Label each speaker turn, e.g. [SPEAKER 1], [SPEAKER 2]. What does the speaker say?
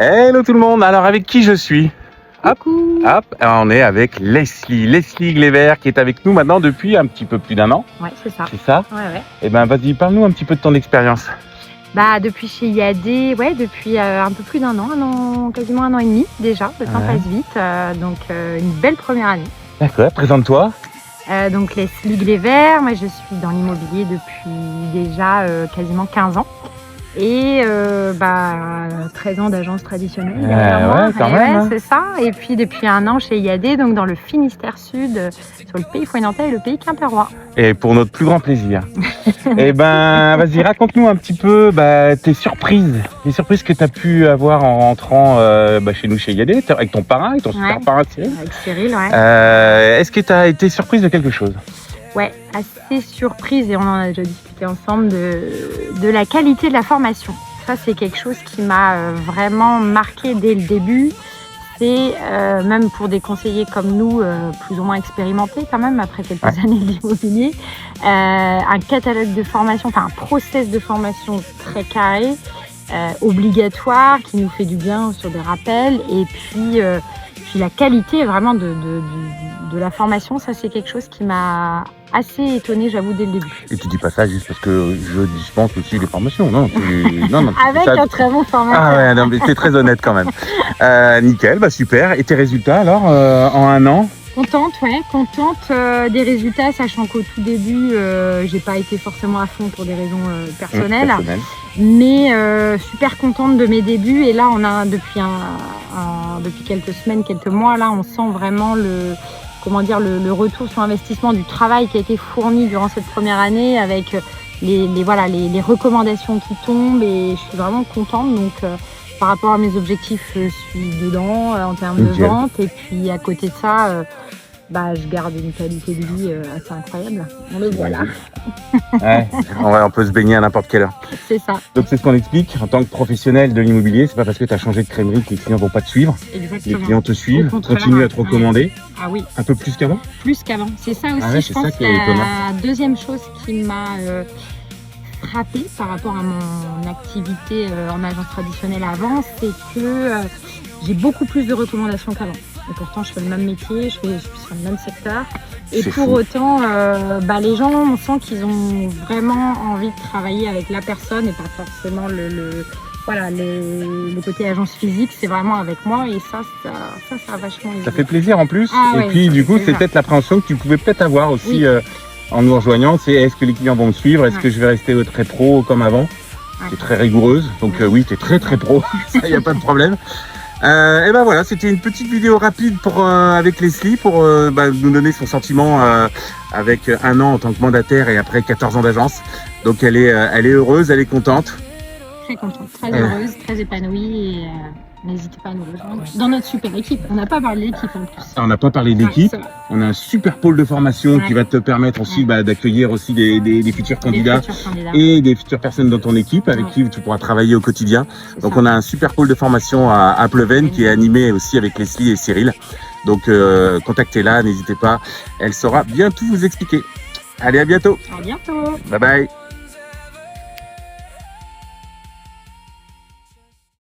[SPEAKER 1] Hello tout le monde, alors avec qui je suis? Hop,
[SPEAKER 2] Coucou.
[SPEAKER 1] hop, on est avec Leslie Glévert qui est avec nous maintenant depuis un petit peu plus d'un an,
[SPEAKER 2] Ouais, c'est ça.
[SPEAKER 1] c'est ça?
[SPEAKER 2] Ouais.
[SPEAKER 1] Eh ben vas-y, parle-nous un petit peu de ton expérience.
[SPEAKER 2] Bah, depuis chez IAD, ouais, depuis un peu plus d'un an, quasiment un an et demi déjà. Le temps
[SPEAKER 1] Ouais.
[SPEAKER 2] passe vite, donc une belle première année.
[SPEAKER 1] D'accord, présente-toi.
[SPEAKER 2] Donc Leslie Glévert, moi je suis dans l'immobilier depuis déjà quasiment 15 ans. Et 13 ans d'agence traditionnelle derrière moi.
[SPEAKER 1] Ouais, quand
[SPEAKER 2] Et
[SPEAKER 1] même, hein.
[SPEAKER 2] c'est ça. Et puis depuis un an chez IAD, donc dans le Finistère Sud, sur le pays Fouet-Nantais et le pays Quimpérois.
[SPEAKER 1] Et pour notre plus grand plaisir. Eh ben vas-y, raconte-nous un petit peu tes surprises, les surprises que tu as pu avoir en rentrant chez nous chez IAD, avec ton parrain, avec ton super
[SPEAKER 2] Ouais.
[SPEAKER 1] parrain Cyril.
[SPEAKER 2] Avec Cyril, ouais.
[SPEAKER 1] Est-ce que tu as été surprise de quelque chose?
[SPEAKER 2] Ouais, assez surprise, et on en a déjà discuté ensemble, de la qualité de la formation. Ça, c'est quelque chose qui m'a vraiment marqué dès le début. C'est même pour des conseillers comme nous, plus ou moins expérimentés quand même, après quelques années d'immobilier, un catalogue de formation, enfin un process de formation très carré, obligatoire, qui nous fait du bien sur des rappels, et puis la qualité vraiment de la formation, ça c'est quelque chose qui m'a assez étonnée, j'avoue, dès le début.
[SPEAKER 1] Et tu dis pas ça juste parce que je dispense aussi les formations, non? Non,
[SPEAKER 2] Avec
[SPEAKER 1] ça...
[SPEAKER 2] un très bon formateur.
[SPEAKER 1] Ah ouais, non, mais t'es très honnête quand même. Nickel, bah super. Et tes résultats alors, en un an?
[SPEAKER 2] Contente des résultats, sachant qu'au tout début, j'ai pas été forcément à fond pour des raisons personnelles. Mais super contente de mes débuts. Et là, on a depuis quelques semaines, quelques mois, là, on sent vraiment le retour sur investissement du travail qui a été fourni durant cette première année, avec les recommandations qui tombent, et je suis vraiment contente. Donc par rapport à mes objectifs, je suis dedans en termes de vente, et puis à côté de ça, je garde une qualité de vie assez incroyable. On le voit là.
[SPEAKER 1] Ouais, on peut se baigner à n'importe quelle heure.
[SPEAKER 2] C'est ça.
[SPEAKER 1] Donc c'est ce qu'on explique, en tant que professionnel de l'immobilier, c'est pas parce que tu as changé de crèmerie que les clients vont pas te suivre.
[SPEAKER 2] Exactement.
[SPEAKER 1] Les clients te suivent,
[SPEAKER 2] contraire,
[SPEAKER 1] continuent à te recommander.
[SPEAKER 2] Ah oui.
[SPEAKER 1] Un peu plus qu'avant?
[SPEAKER 2] Plus qu'avant. C'est ça aussi,
[SPEAKER 1] ouais,
[SPEAKER 2] je pense,
[SPEAKER 1] qui est étonnant.
[SPEAKER 2] la deuxième chose qui m'a frappée par rapport à mon activité en agence traditionnelle avant, c'est que j'ai beaucoup plus de recommandations qu'avant. Et pourtant, je fais le même métier, je suis sur le même secteur. Et pour autant, les gens, on sent qu'ils ont vraiment envie de travailler avec la personne, et pas forcément le côté agence physique. C'est vraiment avec moi, et ça a vachement aidé.
[SPEAKER 1] Ça fait plaisir en plus.
[SPEAKER 2] Ah,
[SPEAKER 1] et puis du coup, c'est peut-être l'appréhension que tu pouvais peut-être avoir aussi en nous rejoignant. C'est est-ce que les clients vont me suivre? Est-ce que je vais rester très pro comme avant? Tu es très rigoureuse, donc oui, tu es très pro, ça, il n'y a pas de problème. Et ben voilà, c'était une petite vidéo rapide avec Leslie pour nous donner son sentiment avec un an en tant que mandataire et après 14 ans d'agence. Donc elle est heureuse, elle est contente.
[SPEAKER 2] Très contente, très heureuse, très épanouie, et n'hésitez pas à nous rejoindre dans notre super équipe. On n'a pas parlé d'équipe en plus.
[SPEAKER 1] On n'a pas parlé d'équipe. On a un super pôle de formation qui va te permettre aussi d'accueillir aussi des futurs candidats et des futures personnes dans ton équipe avec qui tu pourras travailler au quotidien. Donc on a un super pôle de formation à Pleven qui est animé aussi avec Leslie et Cyril. Donc contactez-la, n'hésitez pas. Elle saura bien tout vous expliquer. Allez, à bientôt.
[SPEAKER 2] À bientôt.
[SPEAKER 1] Bye bye.